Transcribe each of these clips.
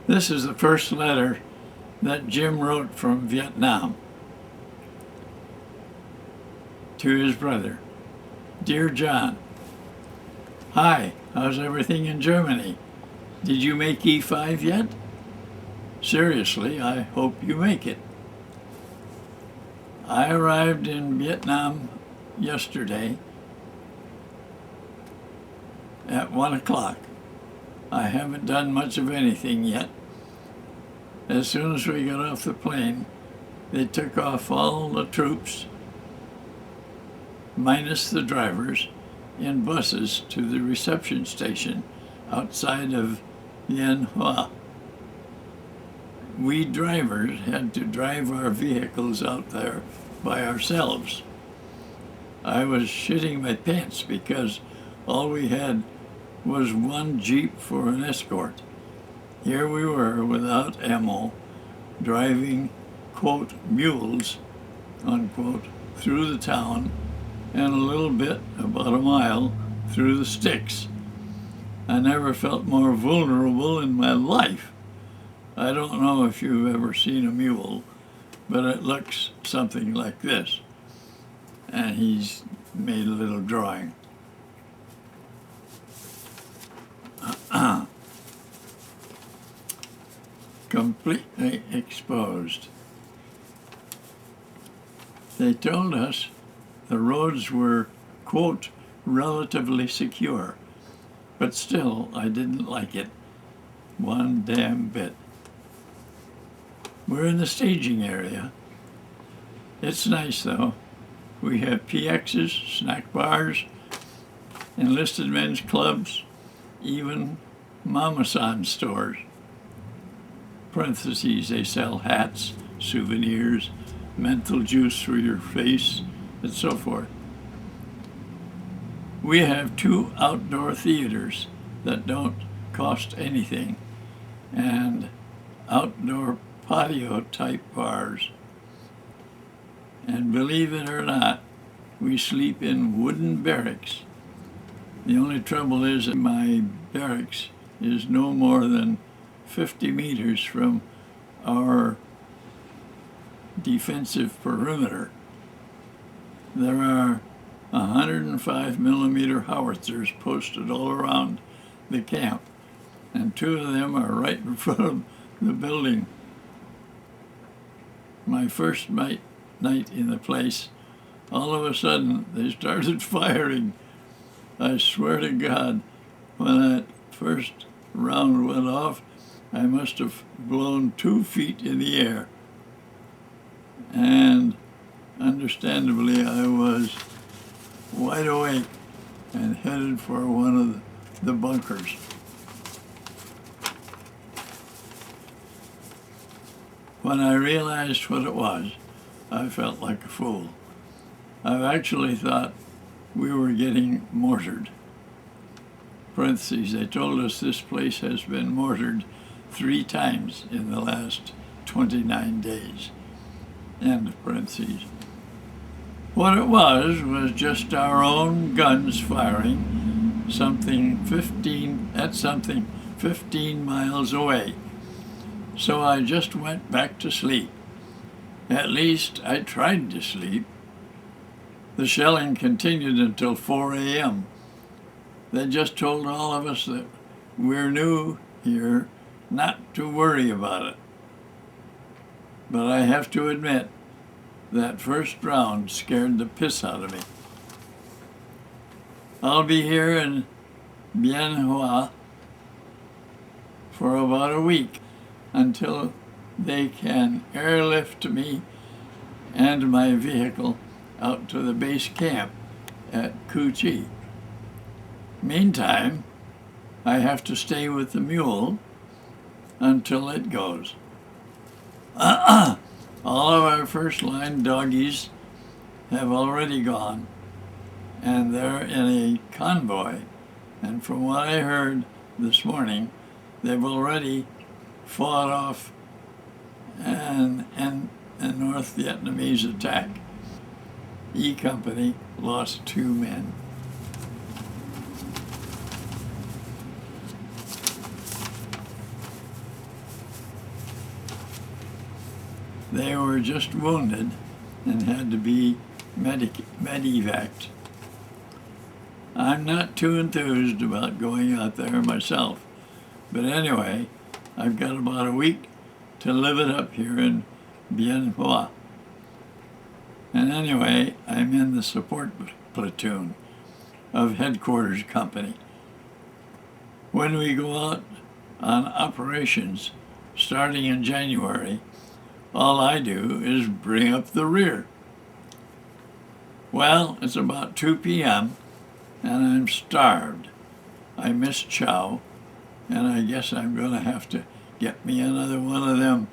This is the first letter that Jim wrote from Vietnam to his brother. Dear John, hi, how's everything in Germany? Did you make E5 yet? Seriously, I hope you make it. I arrived in Vietnam yesterday at 1 o'clock. I haven't done much of anything yet. As soon as we got off the plane, they took off all the troops, minus the drivers, in buses to the reception station outside of Bien Hoa. We drivers had to drive our vehicles out there by ourselves. I was shitting my pants because all we had was one Jeep for an escort. Here we were without ammo, driving, quote, mules, unquote, through the town and a little bit, about a mile, through the sticks. I never felt more vulnerable in my life. I don't know if you've ever seen a mule, but it looks something like this. And he's made a little drawing. Completely exposed. They told us the roads were, quote, relatively secure, but still I didn't like it one damn bit. We're in the staging area. It's nice though. We have PXs, snack bars, enlisted men's clubs, even Mama-san stores. Parentheses, they sell hats, souvenirs, menthol juice for your face, and so forth. We have 2 outdoor theaters that don't cost anything, and outdoor patio-type bars. And believe it or not, we sleep in wooden barracks. The only trouble is that my barracks is no more than 50 meters from our defensive perimeter. There are 105 millimeter howitzers posted all around the camp, and 2 of them are right in front of the building. My first night in the place, all of a sudden they started firing. I swear to God, when that first round went off, I must have blown 2 feet in the air. And understandably, I was wide awake and headed for one of the bunkers. When I realized what it was, I felt like a fool. I actually thought we were getting mortared. Parentheses, they told us this place has been mortared 3 times in the last 29 days. End of parentheses. What it was just our own guns firing something 15 miles away. So I just went back to sleep. At least I tried to sleep. The shelling continued until 4 a.m. They just told all of us that we're new here, not to worry about it. But I have to admit, that first round scared the piss out of me. I'll be here in Bien Hoa for about a week until they can airlift me and my vehicle out to the base camp at Cu Chi. Meantime, I have to stay with the mule until it goes. All of our first line doggies have already gone, and they're in a convoy. And from what I heard this morning, they've already fought off a North Vietnamese attack. E Company lost 2 men. They were just wounded and had to be medevaced. I'm not too enthused about going out there myself, but anyway, I've got about a week to live it up here in Bien Hoa. And anyway, I'm in the support platoon of headquarters company. When we go out on operations starting in January, all I do is bring up the rear. Well, it's about 2 p.m. and I'm starved. I miss chow, and I guess I'm going to have to get me another one of them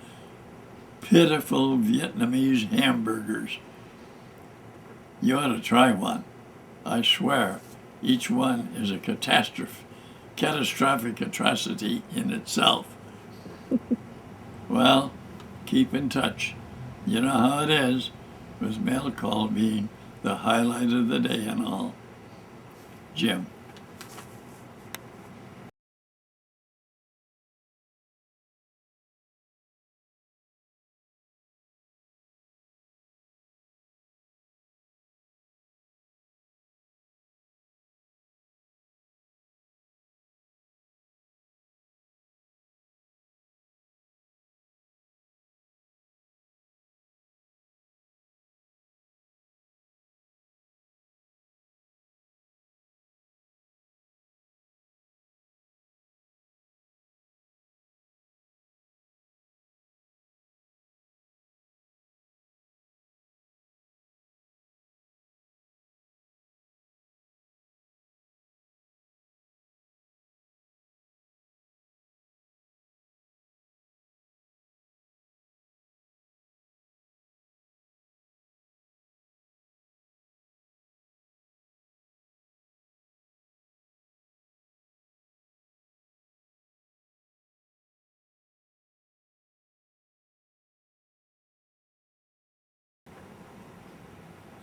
pitiful Vietnamese hamburgers. You ought to try one. I swear, each one is a catastrophic atrocity in itself. Well, keep in touch. You know how it is, with mail call being the highlight of the day and all. Jim.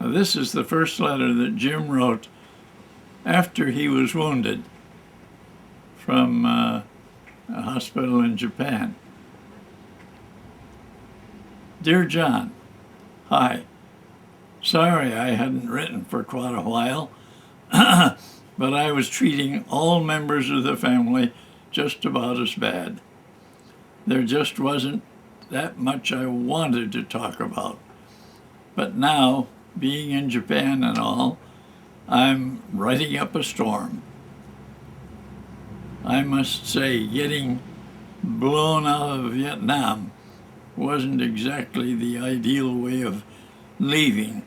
Now, this is the first letter that Jim wrote after he was wounded from a hospital in Japan. Dear John, hi. Sorry I hadn't written for quite a while, but I was treating all members of the family just about as bad. There just wasn't that much I wanted to talk about. But now, being in Japan and all, I'm writing up a storm. I must say, getting blown out of Viet Nam wasn't exactly the ideal way of leaving,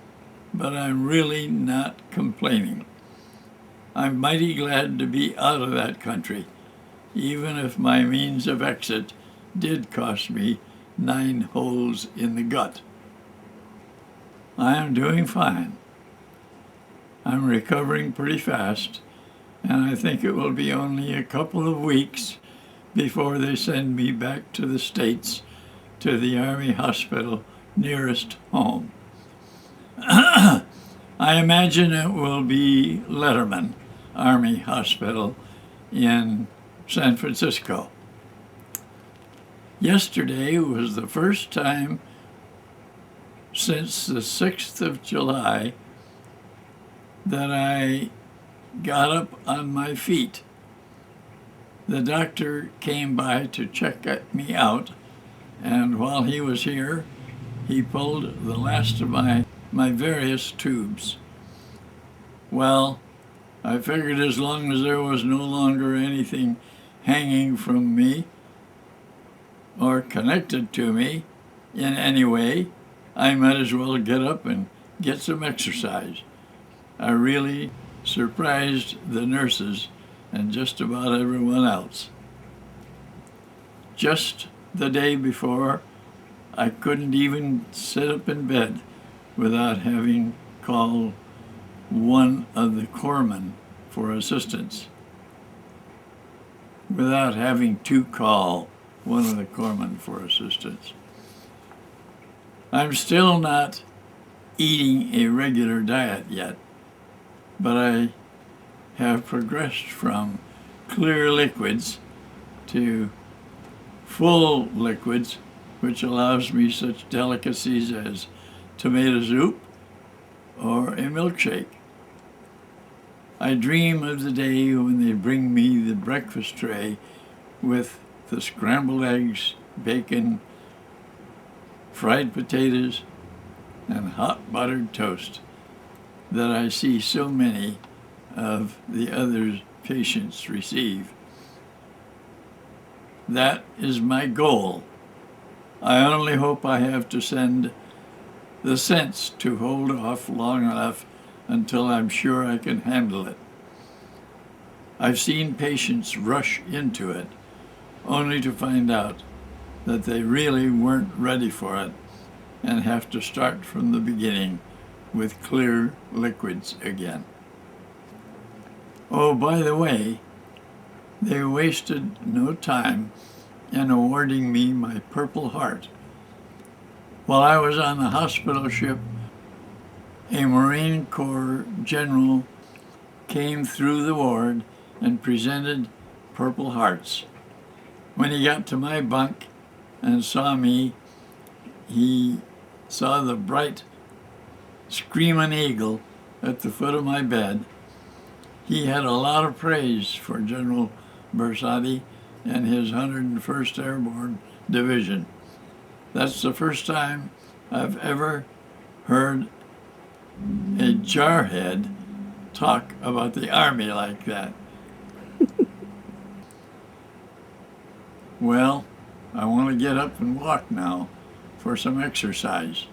but I'm really not complaining. I'm mighty glad to be out of that country, even if my means of exit did cost me 9 holes in the gut. I am doing fine. I'm recovering pretty fast, and I think it will be only a couple of weeks before they send me back to the States to the Army hospital nearest home. I imagine it will be Letterman Army Hospital in San Francisco. Yesterday was the first time since the 6th of July that I got up on my feet. The doctor came by to check me out, and while he was here, he pulled the last of my various tubes. Well, I figured as long as there was no longer anything hanging from me or connected to me in any way, I might as well get up and get some exercise. I really surprised the nurses and just about everyone else. Just the day before, I couldn't even sit up in bed without having called one of the corpsmen for assistance. Without having to call one of the corpsmen for assistance. I'm still not eating a regular diet yet, but I have progressed from clear liquids to full liquids which allows me such delicacies as tomato soup or a milkshake. I dream of the day when they bring me the breakfast tray with the scrambled eggs, bacon, fried potatoes, and hot buttered toast that I see so many of the other patients receive. That is my goal. I only hope I have to send the sense to hold off long enough until I'm sure I can handle it. I've seen patients rush into it only to find out that they really weren't ready for it and have to start from the beginning with clear liquids again. Oh, by the way, they wasted no time in awarding me my Purple Heart. While I was on the hospital ship, a Marine Corps general came through the ward and presented Purple Hearts. When he got to my bunk and saw me, he saw the bright screaming eagle at the foot of my bed. He had a lot of praise for General Bersati and his 101st Airborne Division. That's the first time I've ever heard a jarhead talk about the Army like that. Well, I want to get up and walk now for some exercise.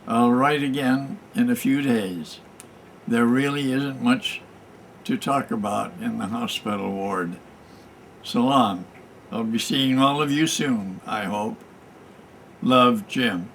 I'll write again in a few days. There really isn't much to talk about in the hospital ward. So long. I'll be seeing all of you soon, I hope. Love, Jim.